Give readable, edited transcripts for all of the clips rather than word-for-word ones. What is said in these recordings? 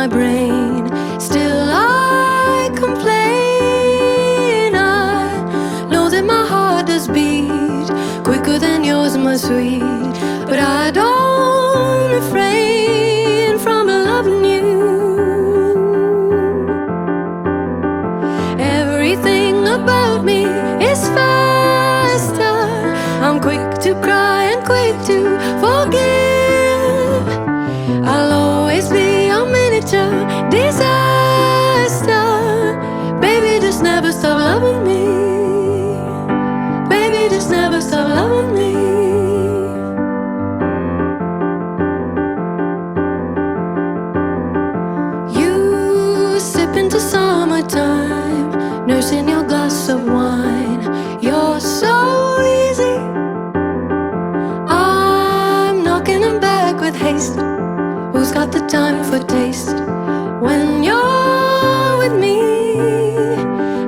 my brain. Still I complain. I know that my heart does beat quicker than yours, my sweet, but I don't refrain from loving you. Everything about me is faster. I'm quick to cry and quick to forgive. I'll always be a miniature disaster. Baby, just never stop loving me. Baby, just never stop loving me. You sip into summertime, nursing your glass of wine. You're so easy. I'm knocking them back with haste. Who's got the time for taste? When you're with me,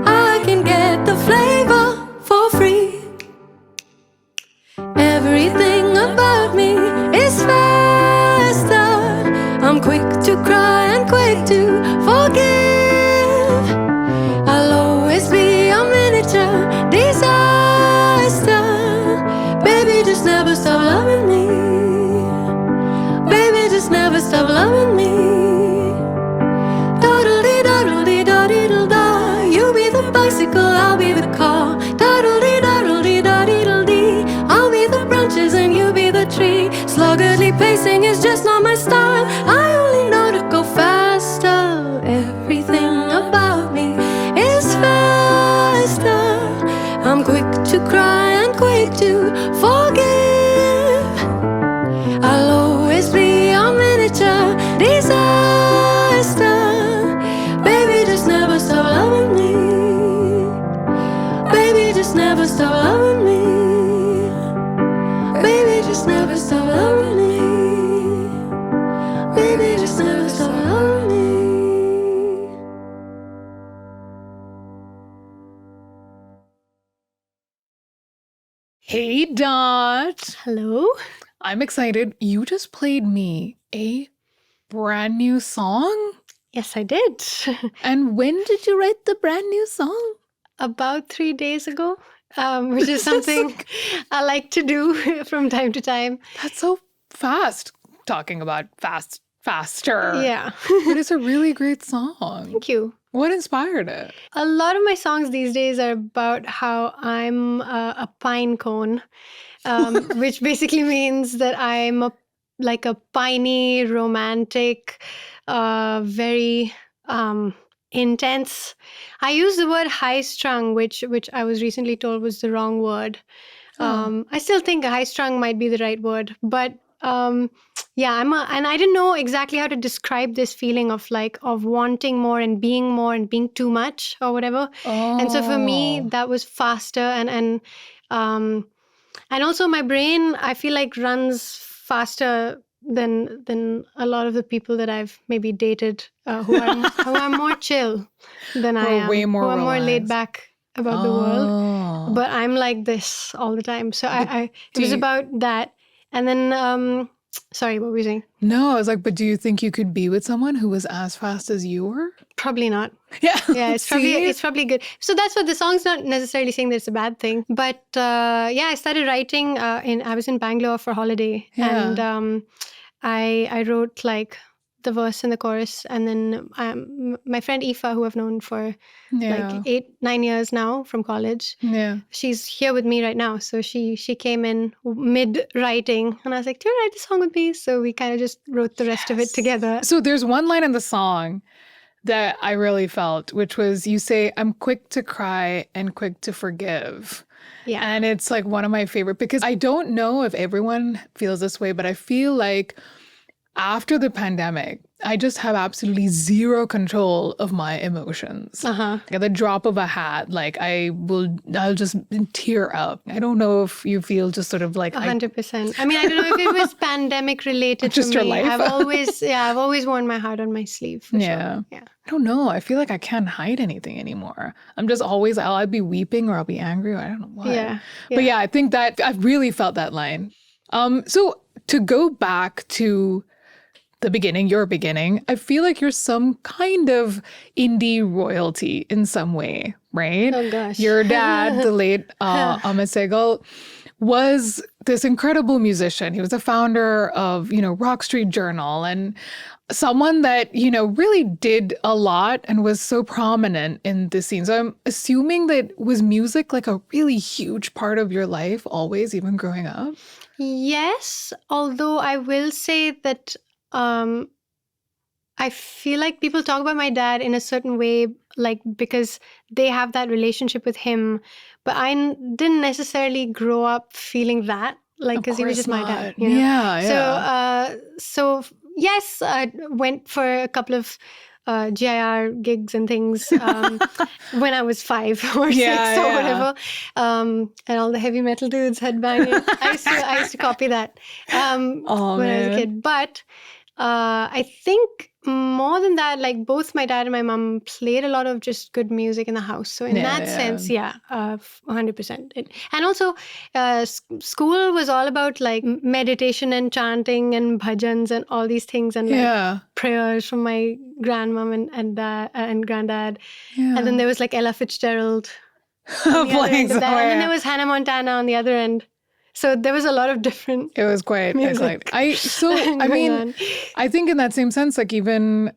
I can get the flavor for free. Everything about me is faster. I'm quick to cry and quick to forgive. I'll always be a miniature disaster. Baby, just never stop loving me. Baby, just never stop loving me. Da-da-dee-da-da-dee-da-dee-da-da. You be the bicycle, I'll be the car. Da-da-dee-da-da-dee-da-dee-da-dee. I'll be the branches and you be the tree. Sluggardly pacing is just not my style. I only know to go faster. Everything about me is faster. I'm quick to cry and quick to forgive. I'll always be a miniature disaster. Baby, just never stop loving me. Baby, just never stop loving me. Baby, just never stop loving me. Baby, just never stop loving me. Hey, Dot. Hello? I'm excited. You just played me a brand new song. Yes, I did. And when did you write the brand new song? About 3 days ago, which is something I like to do from time to time. That's so fast. Talking about faster. Yeah. But it's a really great song. Thank you. What inspired it? A lot of my songs these days are about how I'm a pine cone, which basically means that I'm like a piney, romantic, very intense. I use the word high-strung, which I was recently told was the wrong word. I still think high-strung might be the right word, but yeah, and I didn't know exactly how to describe this feeling of wanting more and being too much or whatever. And so for me, that was faster and also my brain, I feel like runs faster than a lot of the people that I've maybe dated who are more chill than I am, way more who are more relaxed. laid back about the world. But I'm like this all the time. So it was about that. And then, sorry, what were you saying? No, I was like, but do you think you could be with someone who was as fast as you were? Probably not. Yeah. Yeah, it's probably good. So that's what the song's not necessarily saying that it's a bad thing. But yeah, I started writing I was in Bangalore for holiday. Yeah. And I wrote like the verse and the chorus. And then my friend Aoife, who I've known for like 8-9 years now from college. Yeah. She's here with me right now. So she came in mid-writing. And I was like, do you want to write this song with me? So we kind of just wrote the rest of it together. So there's one line in the song that I really felt, which was you say, I'm quick to cry and quick to forgive. Yeah. And it's like one of my favorite, because I don't know if everyone feels this way, but I feel like after the pandemic, I just have absolutely zero control of my emotions. At the drop of a hat, like I'll just tear up. I don't know if you feel just sort of like 100%. I mean, I don't know if it was pandemic related just to me. your life. I've always worn my heart on my sleeve. For Yeah. Sure. Yeah. I don't know. I feel like I can't hide anything anymore. I'm just always, I'll be weeping or I'll be angry or I don't know what. Yeah. But yeah, I think that I've really felt that line. So to go back to the beginning, your beginning, I feel like you're some kind of indie royalty in some way, right? Oh gosh. Your dad, the late Aditi Saigal, was this incredible musician. He was the founder of, Rock Street Journal and someone that, really did a lot and was so prominent in the scene. So I'm assuming that was music like a really huge part of your life always, even growing up? Yes, although I will say that I feel like people talk about my dad in a certain way, like because they have that relationship with him. But didn't necessarily grow up feeling that, like, Of because he was course just my not. dad, you know? Yeah. So yes, I went for a couple of GIR gigs and things when I was 5 or 6 Yeah, or yeah. whatever, and all the heavy metal dudes headbanging. I used to copy that Oh, when I was a man. kid. But I think more than that, like both my dad and my mom played a lot of just good music in the house. So in Yeah, that yeah. sense, 100%. And also, school was all about like meditation and chanting and bhajans and all these things and like Yeah. prayers from my grandmom and dad and granddad. Yeah. And then there was like Ella Fitzgerald on the other Playing end of that. And then somewhere. there was Hannah Montana on the other end. So there was a lot of different It was quite music eclectic. I going mean, on. I think in that same sense, like even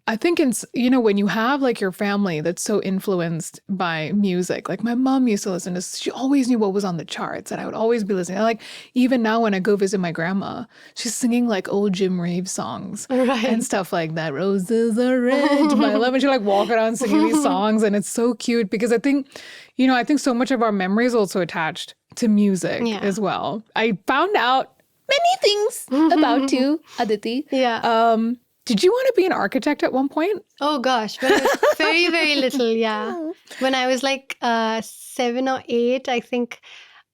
I think when you have like your family that's so influenced by music, like my mom used to listen to, she always knew what was on the charts and I would always be listening. Like even now when I go visit my grandma, she's singing like old Jim Reeves songs Right. and stuff like that. Roses are red, my love. And she like walk around singing these songs and it's so cute because I think so much of our memory is also attached to music as well. I found out many things about you, Aditi. Yeah. Did you want to be an architect at one point? Oh gosh, when I was very, very little, yeah. When I was like 7 or 8, I think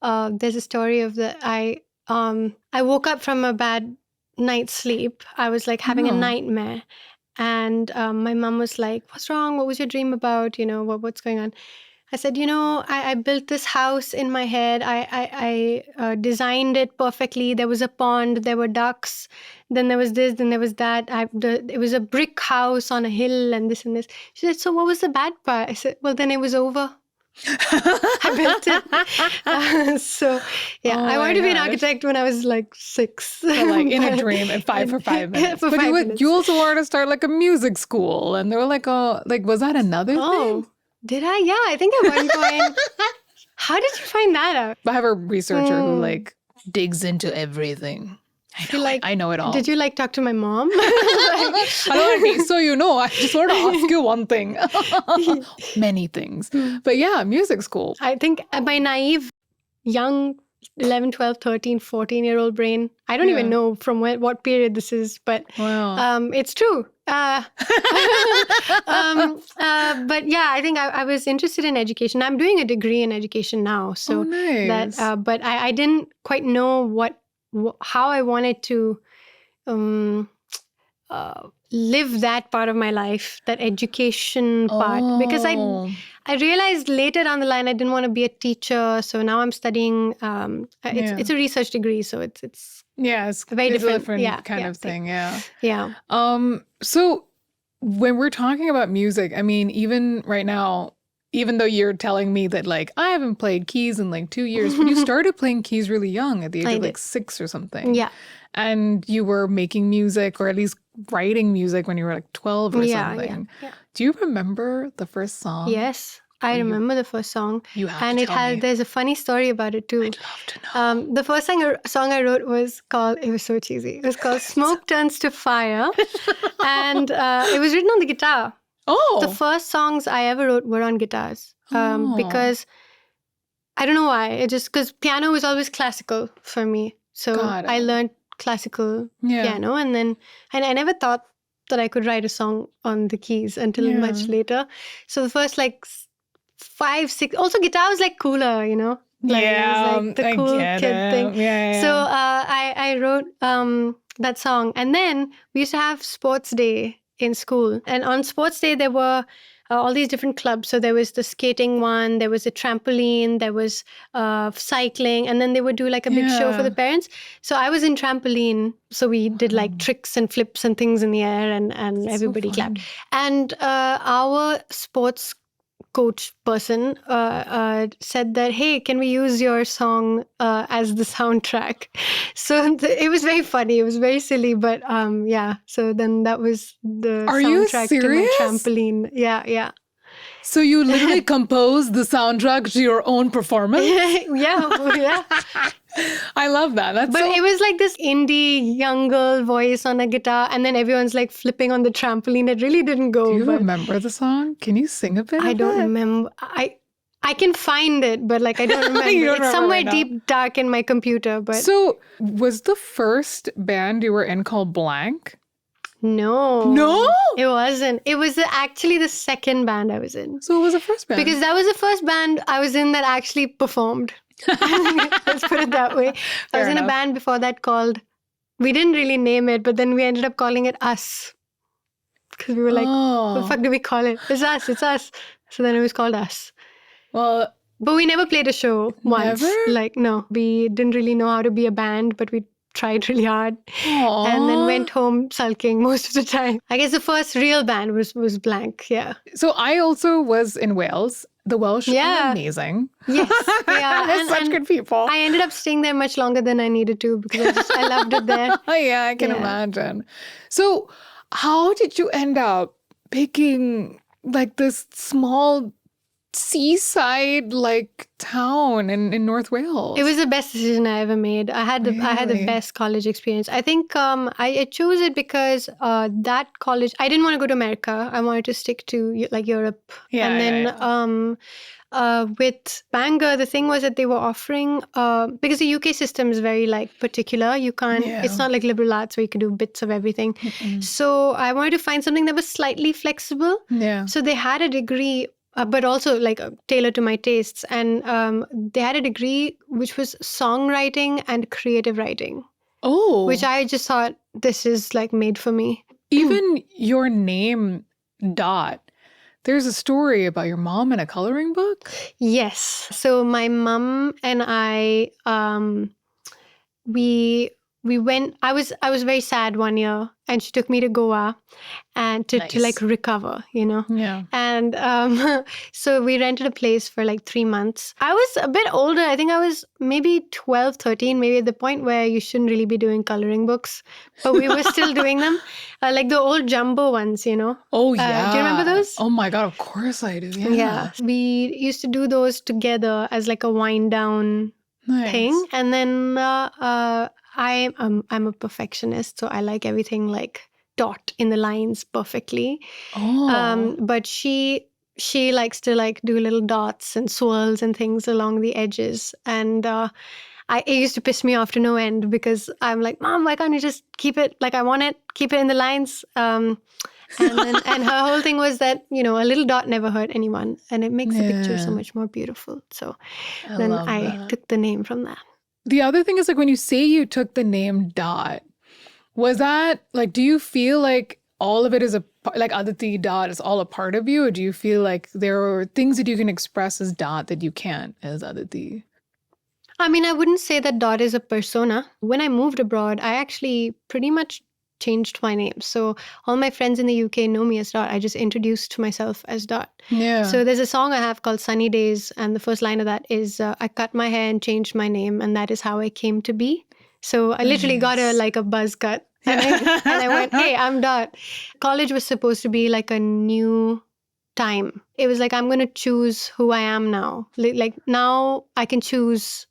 there's a story of I woke up from a bad night's sleep. I was like having a nightmare, and my mom was like, "What's wrong? What was your dream about? What's going on?" I said, I built this house in my head. I designed it perfectly. There was a pond, there were ducks, then there was this, then there was that. It was a brick house on a hill and this and this. She said, so what was the bad part? I said, well, then it was over. I built it. I wanted to be an architect when I was like 6. So like in a dream at 5 for 5 minutes. For but 5 minutes. You also wanted to start like a music school. And they were like, oh, like, was that another thing? Did I? Yeah, I think at one point. How did you find that out? I have a researcher who like digs into everything. I know it all. Did you like talk to my mom? I don't want to be so I just wanted to ask you one thing. Many things. But yeah, music school. I think my naive young 11, 12, 13, 14-year-old brain, I don't even know from what period this is, but it's true. But yeah, I think I was interested in education. I'm doing a degree in education now, so nice. But I didn't quite know how I wanted to live that part of my life, that education part, because I realized later down the line I didn't want to be a teacher, so now I'm studying. It's a research degree, so it's it's a very different kind of thing. Yeah. So when we're talking about music, I mean, even right now, even though you're telling me that like I haven't played keys in like 2 years, but you started playing keys really young at the age of like 6 or something. Yeah. And you were making music or at least writing music when you were like 12 or something. Yeah. Do you remember the first song? Yes, I remember the first song. You have to tell me. There's a funny story about it too. I'd love to know. The first song I wrote was called, it was so cheesy. It was called Smoke Turns to Fire. And it was written on the guitar. Oh. The first songs I ever wrote were on guitars. Because I don't know why. It just, because piano was always classical for me. So I learned classical piano, and then I never thought that I could write a song on the keys until much later. So the first like 5, 6, also guitar was like cooler, Like, it was like the cool kid thing. Yeah. So I wrote that song, and then we used to have sports day in school, and on sports day there were all these different clubs. So there was the skating one, there was a trampoline, there was cycling, and then they would do like a big show for the parents. So I was in trampoline. So we did like tricks and flips and things in the air, and everybody clapped. And our sports coach person said that, hey, can we use your song as the soundtrack? So it was very funny. It was very silly, but yeah. So then that was the soundtrack to my trampoline. Yeah. So you literally composed the soundtrack to your own performance? Yeah. I love that. It was like this indie young girl voice on a guitar, and then everyone's like flipping on the trampoline. It really didn't go. Do you remember the song? Can you sing a bit? I don't remember. I can find it, but like I don't remember. It's somewhere deep dark in my computer. But so was the first band you were in called Blank? No, it wasn't. It was actually the second band I was in. So it was the first band? Because that was the first band I was in that actually performed. Let's put it that way. I was in a band before that called, we didn't really name it, but then we ended up calling it Us. Because we were like, what the fuck do we call it? It's us. So then it was called Us. Well, but we never played a show once. Never? Like, no, we didn't really know how to be a band, but we tried really hard. Aww. And then went home sulking most of the time. I guess the first real band was Blank, yeah. So I also was in Wales. The Welsh are amazing. Yes, yeah. They're such good people. I ended up staying there much longer than I needed to because I loved it there. Yeah, I can imagine. So how did you end up picking like this small seaside like town in North Wales? It was the best decision I ever made. I had the best college experience. I think I chose it because that college, I didn't want to go to America. I wanted to stick to like Europe. With Bangor, the thing was that they were offering because the UK system is very like particular. You can't. It's not like liberal arts where you can do bits of everything. So I wanted to find something that was slightly flexible. Yeah. So they had a degree. But also like tailored to my tastes. And they had a degree which was songwriting and creative writing. Oh. Which I just thought, this is like made for me. Even your name, Dot, there's a story about your mom in a coloring book? Yes. So my mom and I, we went, I was very sad one year and she took me to Goa and to like recover, you know? Yeah. And so we rented a place for like 3 months. I was a bit older. I think I was maybe 12, 13, maybe at the point where you shouldn't really be doing coloring books, but we were still doing them. Like the old jumbo ones, you know? Oh, yeah. Do you remember those? Oh my God, of course I do. Yeah. We used to do those together as like a wind down thing. And then I'm a perfectionist, so I like everything like dot in the lines perfectly. But she likes to like do little dots and swirls and things along the edges. And it used to piss me off to no end because I'm like, Mom, why can't you just keep it like I want it? Keep it in the lines. And her whole thing was that, you know, a little dot never hurt anyone, and it makes the picture so much more beautiful. So then I took the name from that. The other thing is like when you say you took the name Dot, was that like, do you feel like all of it is like Aditi Dot is all a part of you? Or do you feel like there are things that you can express as Dot that you can't as Aditi? I mean, I wouldn't say that Dot is a persona. When I moved abroad, I actually pretty much changed my name. So all my friends in the UK know me as Dot. I just introduced myself as Dot. Yeah. So there's a song I have called Sunny Days. And the first line of that is, I cut my hair and changed my name. And that is how I came to be. So I literally got a buzz cut. And I went, hey, I'm Dot. College was supposed to be like a new time. It was like, I'm going to choose who I am now. Like now I can choose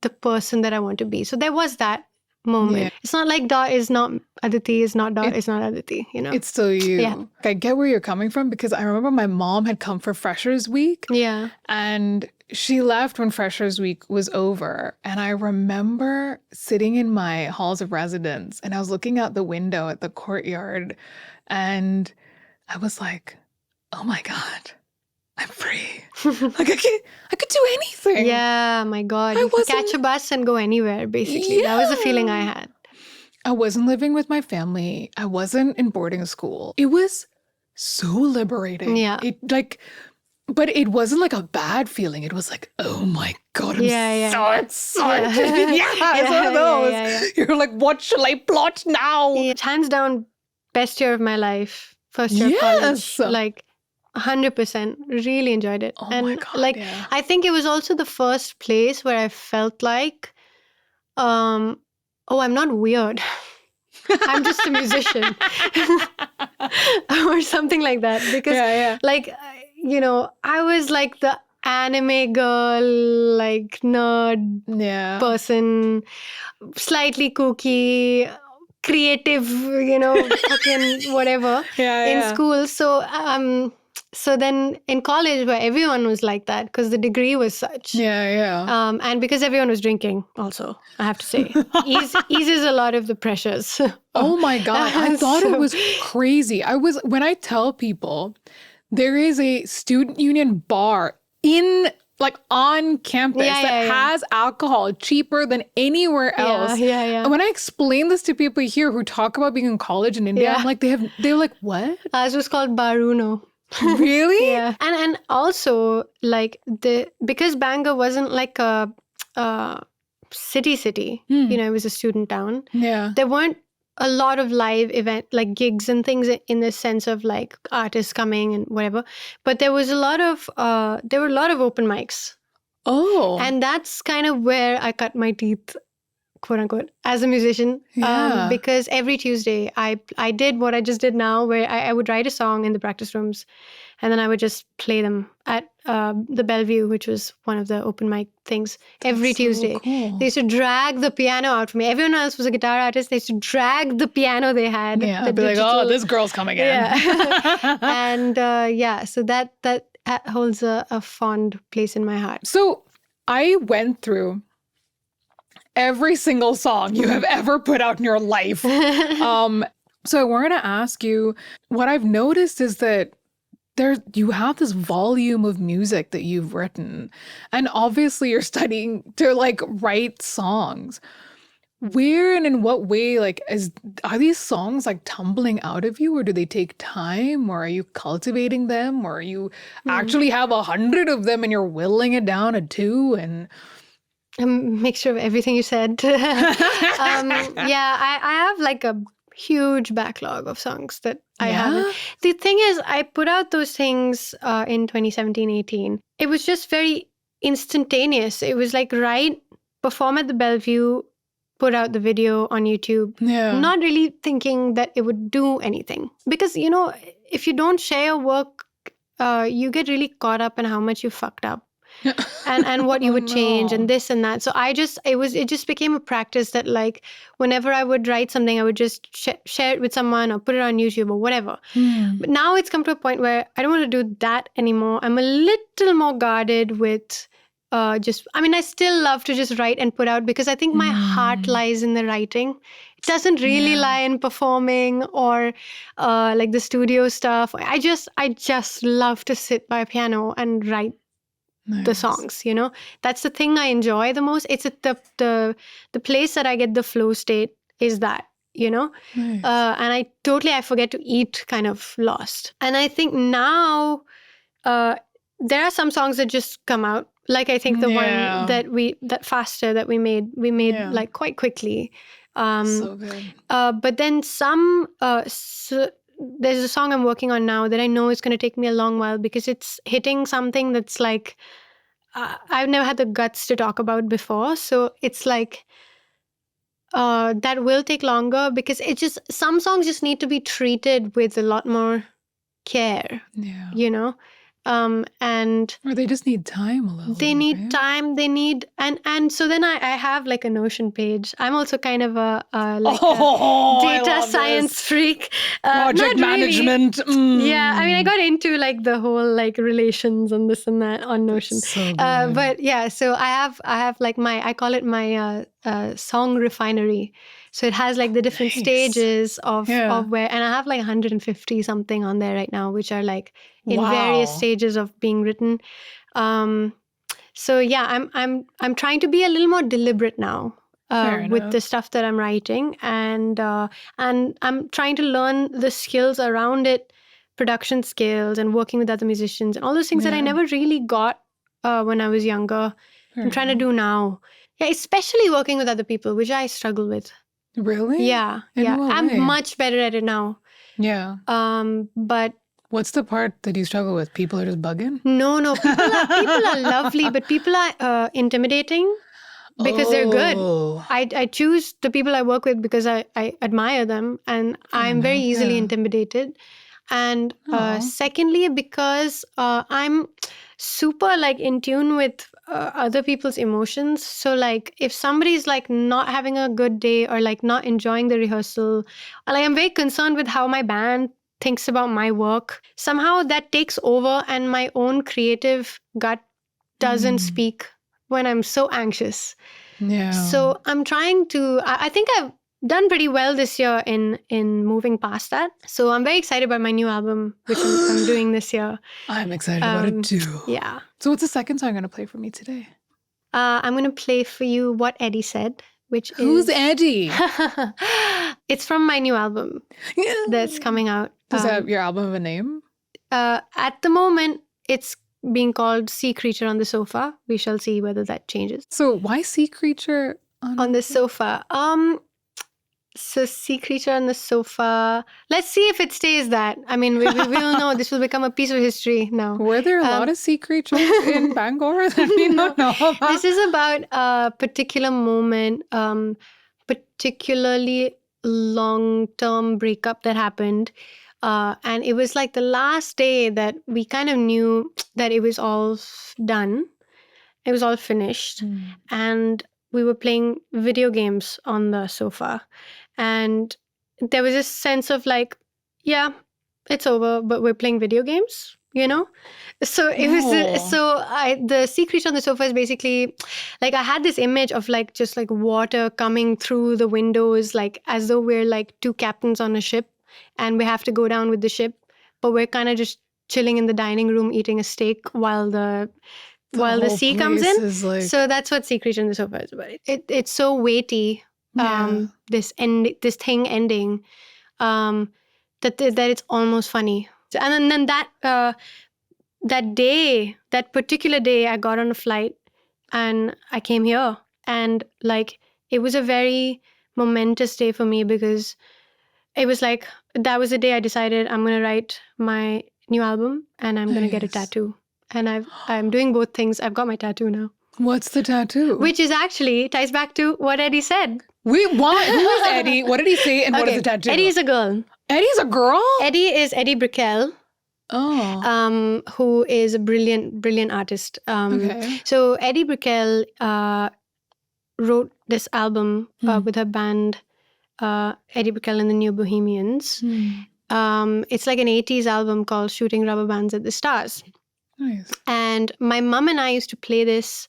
the person that I want to be. So there was that moment. Yeah. It's not like Dot is not Aditi, is not Dot, is not Aditi, you know? It's still you. Yeah. I get where you're coming from because I remember my mom had come for Freshers Week. Yeah. And she left when Freshers Week was over. And I remember sitting in my halls of residence and I was looking out the window at the courtyard and I was like, oh my God, I'm free. Like I could do anything. Yeah, my God. You could catch a bus and go anywhere, basically. Yeah. That was the feeling I had. I wasn't living with my family. I wasn't in boarding school. It was so liberating. Yeah. But it wasn't like a bad feeling. It was like, oh my God, I'm so excited. It's one of those. You're like, what shall I plot now? Hands down, best year of my life. First year of college. Like 100%. Really enjoyed it. Oh my God, I think it was also the first place where I felt like, oh, I'm not weird. I'm just a musician. Or something like that. Because like, you know, I was like the anime girl, like nerd person, slightly kooky, creative, you know, fucking whatever in school. So then in college where everyone was like that because the degree was such. And because everyone was drinking also, I have to say. Eases a lot of the pressures. Oh my God. I thought it was crazy. When I tell people there is a student union bar on campus that has alcohol cheaper than anywhere else. And when I explain this to people here who talk about being in college in India, I'm like, they're like, what? Ours was called Baruno. Really? And also like because Bangor wasn't like a city, you know, it was a student town. There weren't a lot of live event like gigs and things in the sense of like artists coming and whatever, but there were a lot of open mics. And that's kind of where I cut my teeth, quote unquote, as a musician. Because every Tuesday I did what I just did now, where I would write a song in the practice rooms and then I would just play them at the Bellevue, which was one of the open mic things. Every Tuesday. Cool. They used to drag the piano out for me. Everyone else was a guitar artist. They used to drag the piano they had. I'd be like, oh, this girl's coming in. And so that holds a fond place in my heart. So I went through every single song you have ever put out in your life. So I wanted to ask you, what I've noticed is that you have this volume of music that you've written, and obviously you're studying to like write songs. Where and in what way, like, are these songs like tumbling out of you, or do they take time, or are you cultivating them, or you actually have 100 of them and you're whittling it down to 2 and a mixture of everything you said. I have like a huge backlog of songs that I haven't. The thing is, I put out those things in 2017-18. It was just very instantaneous. It was like perform at the Bellevue, put out the video on YouTube, not really thinking that it would do anything. Because, you know, if you don't share your work, you get really caught up in how much you fucked up. and what you would change and this and that. So it just became a practice that like whenever I would write something, I would just share it with someone or put it on YouTube or whatever. But now it's come to a point where I don't want to do that anymore. I'm a little more guarded with I still love to just write and put out because I think my heart lies in the writing. It doesn't really lie in performing or like the studio stuff. I just love to sit by a piano and write the songs, you know. That's the thing I enjoy the most. It's the place that I get the flow state is that, you know. And I forget to eat kind of lost. And I think now there are some songs that just come out. Like I think the one that Faster that we made like quite quickly. So good. But then there's a song I'm working on now that I know is going to take me a long while because it's hitting something that's like I've never had the guts to talk about before. So it's like that will take longer because some songs just need to be treated with a lot more care, you know. Or they just need time a little. They need time. They need and so then I have like a Notion page. I'm also kind of a data science freak. Project management. Yeah, I mean I got into like the whole like relations and this and that on Notion. So but yeah, so I have like I call it my song refinery. So it has like the different stages of where, and I have like 150 something on there right now, which are like in various stages of being written. So yeah, I'm trying to be a little more deliberate now with the stuff that I'm writing, and I'm trying to learn the skills around it production skills and working with other musicians and all those things that I never really got when I was younger. I'm trying to do now. Yeah, especially working with other people, which I struggle with. Really? Yeah. In Yeah. what I'm way? much better at it now. Yeah. But What's the part that you struggle with? People are just bugging? no, people are lovely, but people are intimidating because they're good. I choose the people I work with because I admire them, and I'm very easily intimidated. And secondly, because I'm super like in tune with other people's emotions. So like if somebody's like not having a good day or like not enjoying the rehearsal, like I'm very concerned with how my band thinks about my work. Somehow that takes over, and my own creative gut doesn't speak when I'm so anxious. Yeah. So I'm trying to, I think I've done pretty well this year in moving past that. So I'm very excited about my new album, which I'm doing this year. I'm excited about it too. Yeah. So what's the second song you're going to play for me today? I'm going to play for you What Eddie Said, which Who's is... Eddie? It's from my new album that's coming out. Does your album have a name? At the moment, it's being called Sea Creature on the Sofa. We shall see whether that changes. So why Sea Creature on the sofa? So Sea Creature on the Sofa. Let's see if it stays that. I mean, we will know. This will become a piece of history now. Were there a lot of sea creatures in Bangor that we don't know about? This is about a particular moment, particularly long-term breakup that happened. And it was like the last day that we kind of knew that it was all done. It was all finished. And we were playing video games on the sofa. And there was a sense of like, yeah, it's over, but we're playing video games, you know? So it was, the Sea Creature on the Sofa is basically like, I had this image of like, just like water coming through the windows, like as though we're like two captains on a ship and we have to go down with the ship, but we're kind of just chilling in the dining room, eating a steak while the sea comes in. So that's what Sea Creature on the Sofa is about. It's so weighty, this thing ending, that it's almost funny. And then that particular day, I got on a flight and I came here, and like it was a very momentous day for me because it was like that was the day I decided I'm gonna write my new album and I'm gonna get a tattoo. And I'm doing both things. I've got my tattoo now. What's the tattoo? Which is actually ties back to what Eddie said. Wait, what? Who is Eddie? What did he say? And what is the tattoo? Eddie is a girl. Eddie's a girl? Eddie is Eddie Brickell. Oh. Who is a brilliant artist. So Eddie Brickell wrote this album with her band, Eddie Brickell and the New Bohemians. It's like an 80s album called Shooting Rubber Bands at the Stars. Nice. And my mom and I used to play this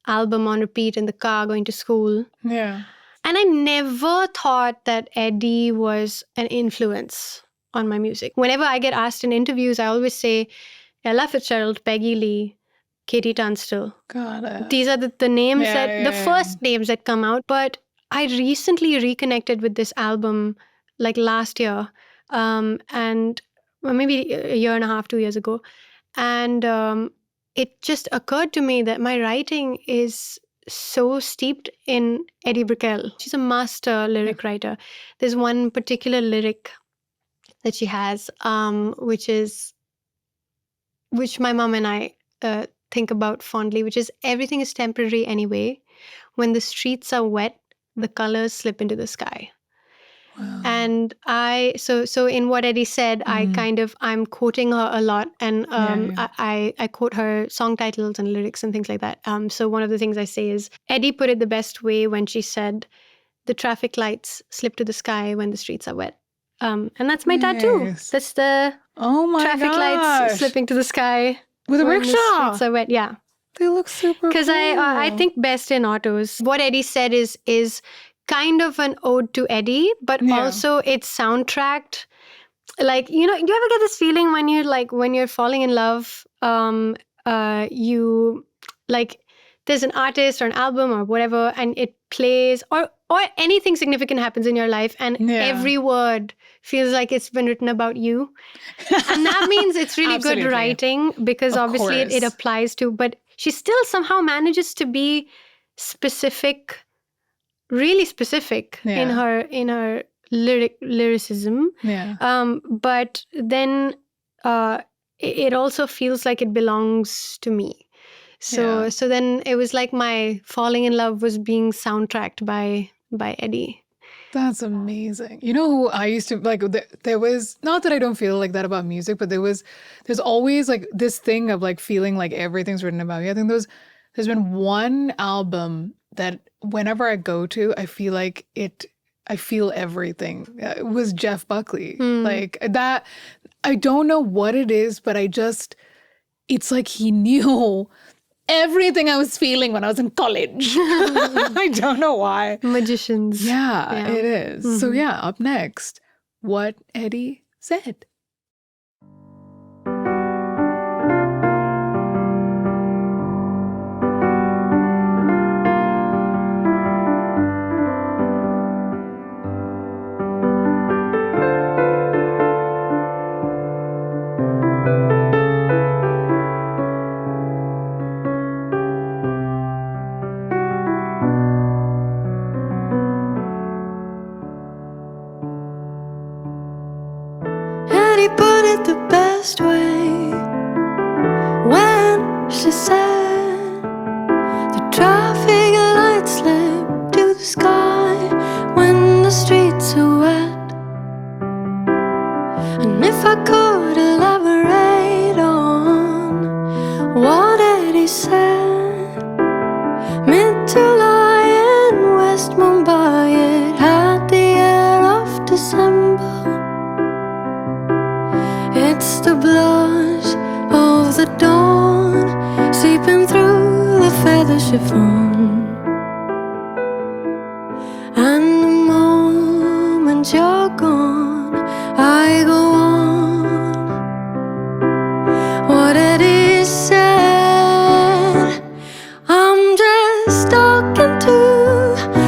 album on repeat in the car going to school. Yeah. And I never thought that Eddie was an influence on my music. Whenever I get asked in interviews, I always say Ella Fitzgerald, Peggy Lee, Katie Tunstall. Got it. These are the names the first names that come out. But I recently reconnected with this album like last year, and maybe a year and a half, 2 years ago. And it just occurred to me that my writing is so steeped in Eddie Brickell. She's a master lyric writer. There's one particular lyric that she has, which my mom and I think about fondly, which is everything is temporary anyway. When the streets are wet, the colors slip into the sky. Wow. And so in what Eddie said, I'm quoting her a lot, and I quote her song titles and lyrics and things like that. So one of the things I say is, Eddie put it the best way when she said, the traffic lights slip to the sky when the streets are wet. And that's my tattoo. That's the traffic lights slipping to the sky. With a rickshaw. The streets are wet, yeah. They look super cool. Because I think best in autos. What Eddie said is kind of an ode to Eddie, but also it's soundtracked. Like, you know, do you ever get this feeling when you're falling in love, you like there's an artist or an album or whatever, and it plays, or or anything significant happens in your life and Yeah. every word feels like it's been written about you. And that means it's really good Absolutely. writing, because Of obviously it course. applies to, but she still somehow manages to be specific, really specific in Yeah. her lyricism. Yeah. But then it also feels like it belongs to me. So Yeah. so then it was like my falling in love was being soundtracked by Edie. That's amazing. You know who I used to like? There was, not that I don't feel like that about music, but there's always like this thing of like feeling like everything's written about you. I think there's been one album that whenever I go to, I feel like I feel everything. It was Jeff Buckley. Like that. I don't know what it is, but it's like he knew everything I was feeling when I was in college. I don't know why. Magicians. Yeah, it is. So yeah, up next, what Edie said. Eddie put it the best way when she said the traffic lights slip to the sky when the streets are wet. And if I could elaborate on what Eddie said, mid-July in West Mumbai, it had the air of December. It's the blush of the dawn seeping through the feather chiffon. And the moment you're gone, I go on. What Eddie said, I'm just talking to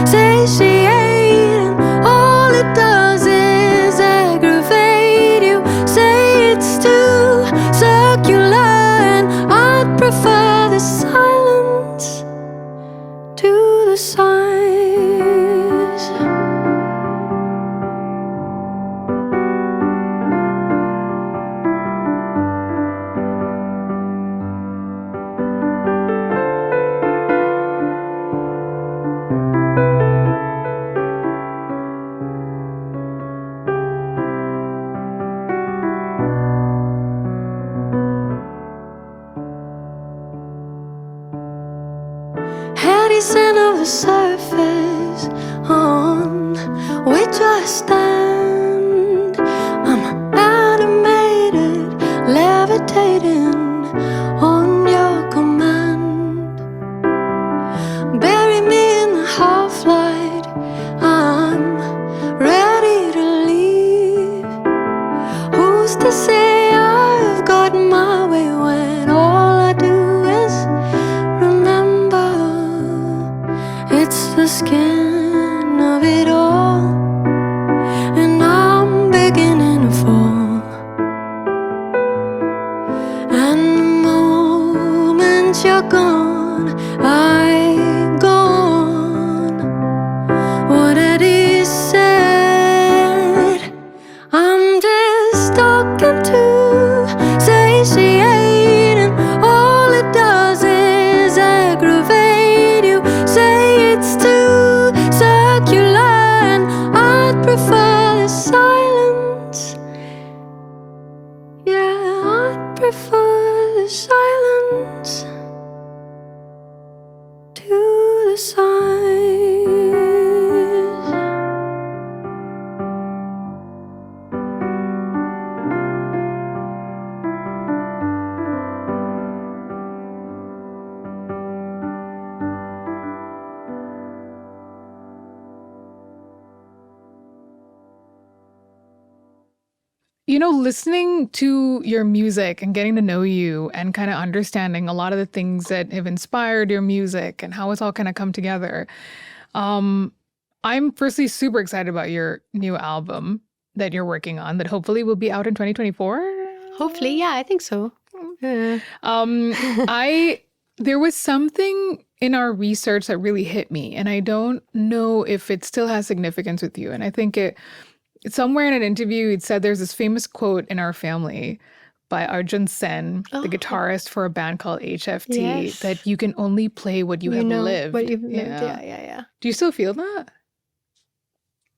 satiate, and all it does is aggravate you. Say it's too circular, and I'd prefer the silence to the sighs. Edison of the surface on which I stand, I'm animated, levitating on your command. Bury me in the half-light, I'm ready to leave. Who's to say I've got my way when all I do is remember? It's the skin of it all, and I'm beginning to fall. And the moment you're gone, I go on. What Eddie said, I'm just talking to satiate, and all it does is aggravate you. Say it's too circular, and I'd prefer the silence. Yeah, I'd prefer the silence to the sighs. You know, listening to your music and getting to know you and kind of understanding a lot of the things that have inspired your music and how it's all kind of come together, I'm firstly super excited about your new album that you're working on that hopefully will be out in 2024. Hopefully, yeah, I think so. Yeah. There was something in our research that really hit me, and I don't know if it still has significance with you. And I think somewhere in an interview, it said there's this famous quote in our family by Arjun Sen, the guitarist for a band called HFT, Yes. that you can only play what you have know lived. what you've lived. Yeah. Do you still feel that?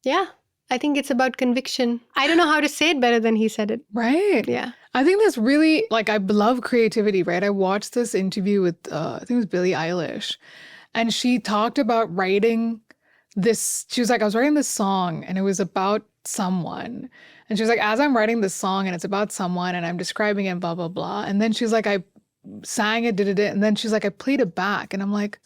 Yeah, I think it's about conviction. I don't know how to say it better than he said it. Right. Yeah. I think that's really, like, I love creativity, right? I watched this interview with, I think it was Billie Eilish, and she talked about writing this. She was like, I was writing this song and it was about someone. And she was like, as I'm writing this song and it's about someone and I'm describing it, blah, blah, blah. And then she's like, I sang it, did it. And then she's like, I played it back. And I'm like,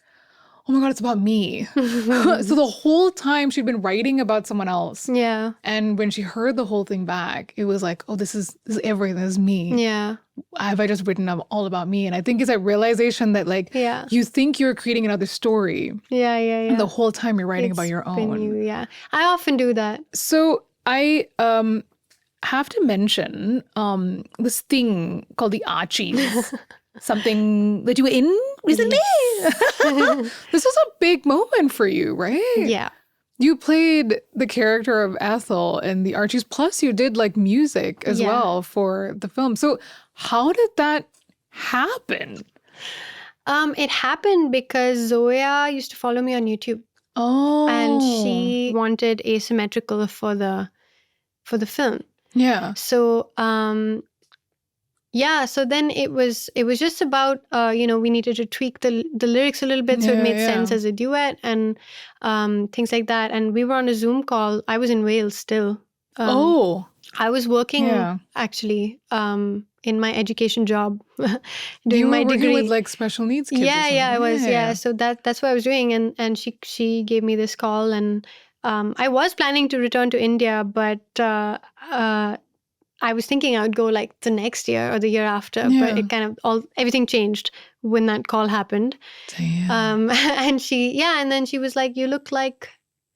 oh my God, it's about me. So the whole time she'd been writing about someone else. Yeah. And when she heard the whole thing back, it was like, oh, this is everything. This is me. Yeah. Have I just written all about me? And I think it's that realization that, like, Yeah. you think you're creating another story. Yeah. And the whole time you're writing about It's your been own. you, yeah. I often do that. So I have to mention this thing called the Archies. Something that you were in recently. This was a big moment for you, right? Yeah. You played the character of Ethel in the Archies, plus you did like music as well for the film. So how did that happen? It happened because Zoya used to follow me on YouTube. Oh. And she wanted asymmetrical for the film. Yeah. So so then it was just about we needed to tweak the lyrics a little bit so it made sense as a duet and things like that. And we were on a Zoom call. I was in Wales still. I was working actually in my education job doing my degree with like special needs kids. I was. So that's what I was doing, and she gave me this call, and I was planning to return to India, but I was thinking I would go like the next year or the year after, but it kind of everything changed when that call happened. Damn. And then she was like, "You look like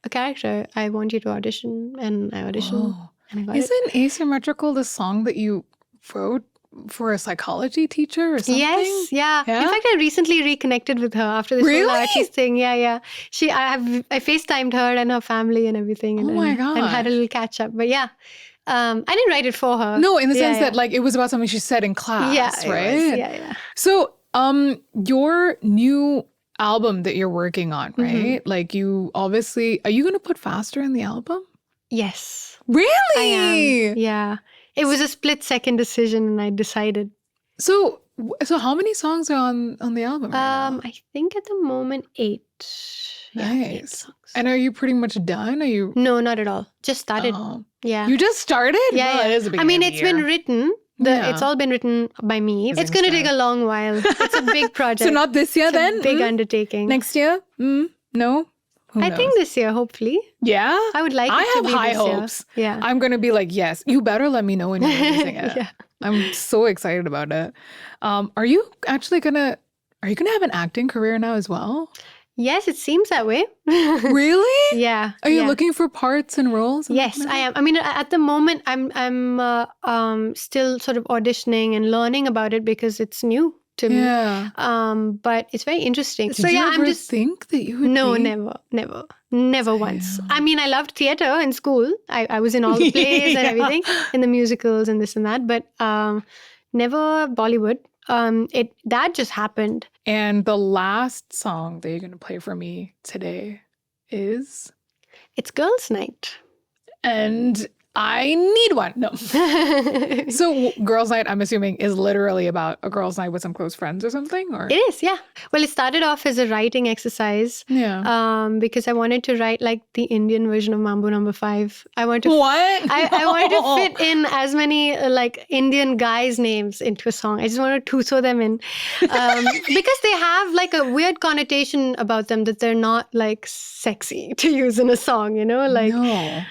a character. I want you to audition," and I auditioned. Whoa. And I got it. Isn't Asymmetrical the song that you wrote for a psychology teacher or something? Yes, yeah. In fact, I recently reconnected with her after this whole Archies thing. Yeah. I FaceTimed her and her family and everything. And, Oh my God. And had a little catch up. But yeah, I didn't write it for her. No, in the sense that like it was about something she said in class, right? Yeah. So, your new album that you're working on, right? Like you obviously, are you going to put Faster in the album? Yes. Really? I am. Yeah. It was a split-second decision, and I decided. So how many songs are on the album right now? I think at the moment 8. Nice. Yeah, 8 songs. And are you pretty much done? Are you? No, not at all. Just started. Oh. Yeah. You just started? Yeah. Well, it is a I mean, beginning of it's the been year. written. It's all been written by me. It's going to take a long while. It's a big project. So not this year it's then? A big undertaking. Next year? No? Who I knows? think this year, hopefully. Yeah? I would like it I to have be high this year. hopes. Yeah. I'm going to be like, yes, you better let me know when you're releasing it. Yeah. I'm so excited about it. Are you actually going to have an acting career now as well? Yes, it seems that way. Really? Yeah. Are you looking for parts and roles? Yes, I am. I mean, at the moment, I'm still sort of auditioning and learning about it because it's new to me. Yeah. But it's very interesting. Did you ever think that you would No, be? never once. I mean, I loved theater in school. I was in all the plays and everything, in the musicals and this and that, but never Bollywood. That just happened. And the last song that you're going to play for me today is? It's Girls' Night. And I need one. No. So Girls' Night, I'm assuming, is literally about a girls' night with some close friends or something? Or It is, yeah. Well, it started off as a writing exercise. Yeah. Because I wanted to write like the Indian version of Mambo No. 5. I wanted to What? I wanted to fit in as many like Indian guys' names into a song. I just wanted to throw them in. Because they have like a weird connotation about them that they're not like sexy to use in a song, you know? Like No.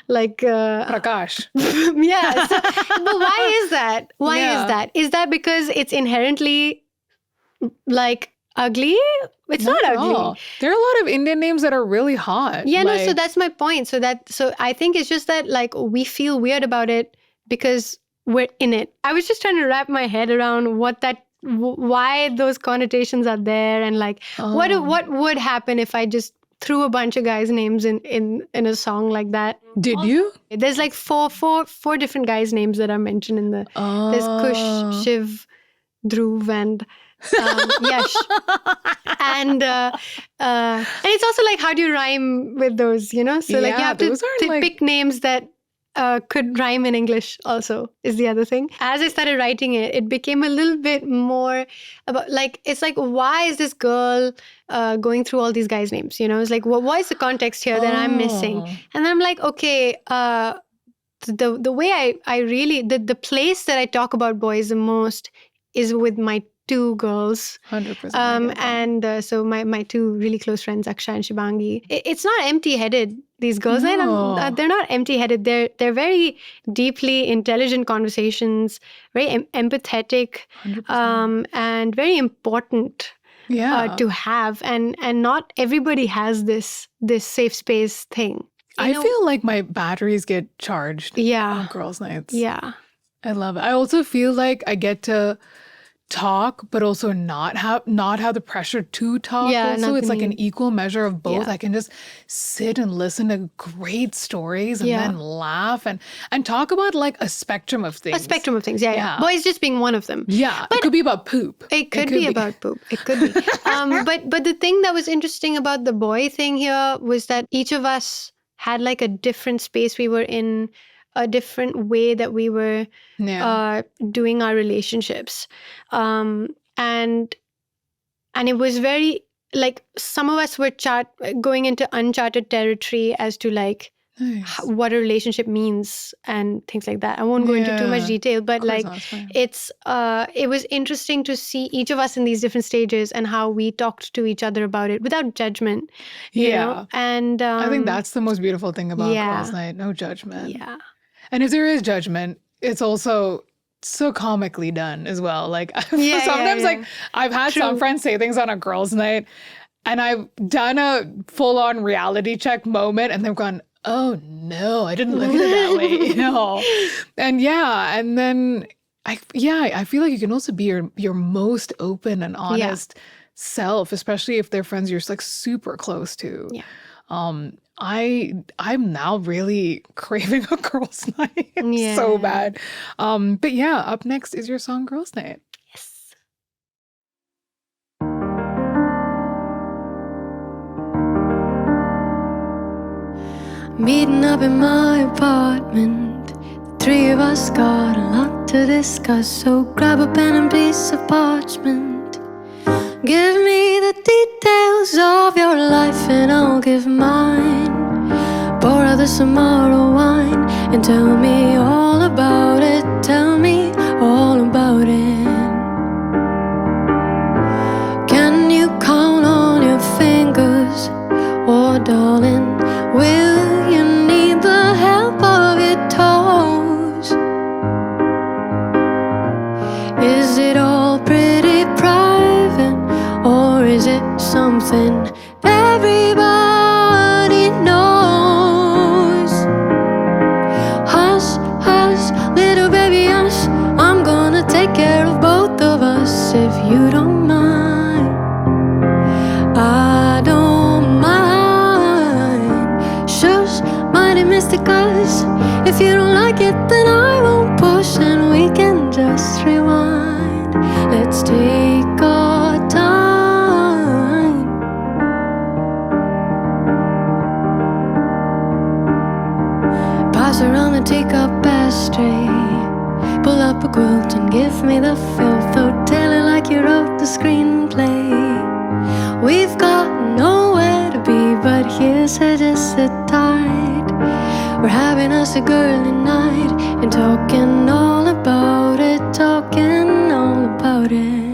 Prakash. yeah. But why is that? Why Yeah. is that? Is that because it's inherently like ugly. It's not at ugly. all. There are a lot of Indian names that are really hot. Yeah, no, so that's my point. So I think it's just that like we feel weird about it because we're in it. I was just trying to wrap my head around why those connotations are there, and like what would happen if I just threw a bunch of guys' names in a song like that. Did you? There's like four different guys' names that are mentioned in the. There's Kush, Shiv, Dhruv, and Yash. And it's also like, how do you rhyme with those? You know, so like you have to pick names that could rhyme in English also is the other thing. As I started writing it, it became a little bit more about like, it's like, why is this girl going through all these guys' names? You know, it's like, what is the context here that I'm missing? And then I'm like, okay, the way I really, the place that I talk about boys the most is with my two girls. 100%. And so my two really close friends, Akshay and Shibangi. It's not empty-headed, these girls. No. They're not empty-headed. They're very deeply intelligent conversations, very empathetic, and very important to have. And not everybody has this safe space thing. I feel like my batteries get charged on girls' nights. Yeah. I love it. I also feel like I get to talk, but also not have the pressure to talk. Yeah, so it's like an equal measure of both. I can just sit and listen to great stories and then laugh and talk about like a spectrum of things. Yeah. Boys just being one of them. Yeah, but it could be about poop. It could be about poop. It could be. But the thing that was interesting about the boy thing here was that each of us had like a different space we were in, a different way that we were doing our relationships. And it was very, like, some of us were going into uncharted territory as to, like, what a relationship means and things like that. I won't go into too much detail, but, like, it was interesting to see each of us in these different stages and how we talked to each other about it without judgment. You know? And I think that's the most beautiful thing about Girls' Night. No judgment. Yeah. And if there is judgment, it's also so comically done as well. Like sometimes like I've had some friends say things on a girls' night and I've done a full-on reality check moment and they've gone, oh no, I didn't look at it that way, you know? And and then I feel like you can also be your most open and honest self, especially if they're friends you're like super close to. Yeah. I'm now really craving a girls' night so bad. But yeah, up next is your song Girls' Night. Yes. Meeting up in my apartment, the three of us got a lot to discuss. So grab a pen and piece of parchment. Give me the details of your life and I'll give mine. Pour out the Samara wine and tell me all about it. Tell me all about it. Can you count on your fingers? Oh, darling, will you need the help of your toes? Is it all pretty private? Or is it something everybody knows? Hush, hush, little baby, hush. I'm gonna take care of both of us if you don't mind. I don't mind. Shush, mighty mystic us. If you don't like it, then I won't push and we can just rewind. Let's take our time. Pass around the teacup ashtray. Pull up a quilt and give me the filth. Oh, tell it like you wrote the screenplay. We've got nowhere to be, but here, so just sit tight. We're having us a girly night and talking all about it, talking all about it.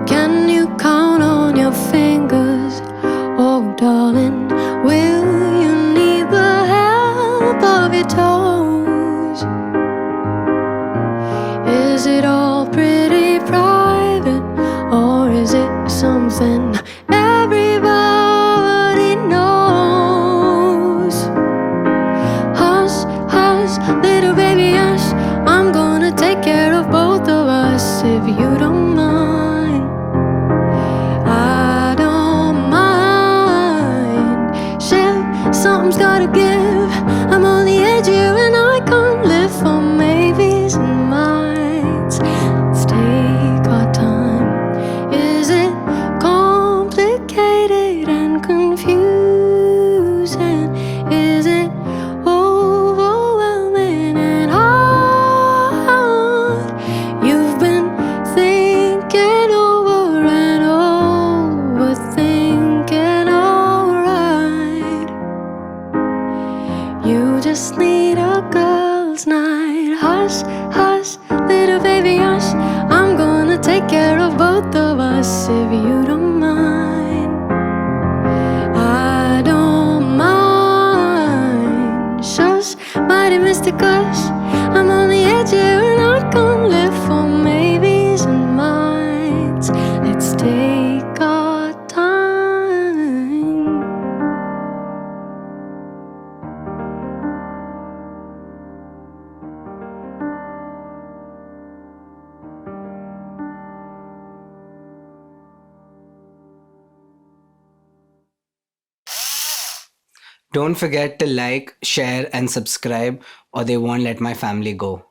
Can you count on your fingers? Oh, darling, will you need the help of your toes? Is it all pretty private? rules, and everybody knows. Hush, hush, little baby, hush. I'm gonna take care of both of us if you don't mind. I don't mind. Shit, something's gotta give. I'm on the edge here and I can't live for maybes and mights. Let's take our time. Is it complicated and confusing? Is it overwhelming and hard? You've been thinking over and overthinking, alright. You just need a girl's night. Hush, hush, little baby, hush. I'm gonna take care of both of us if you don't mind. I don't mind. Shush, mighty Mr. Gush. I'm on the edge here and I can't live for maybes and mights. Let's take our time. Don't forget to like, share, and subscribe, or they won't let my family go.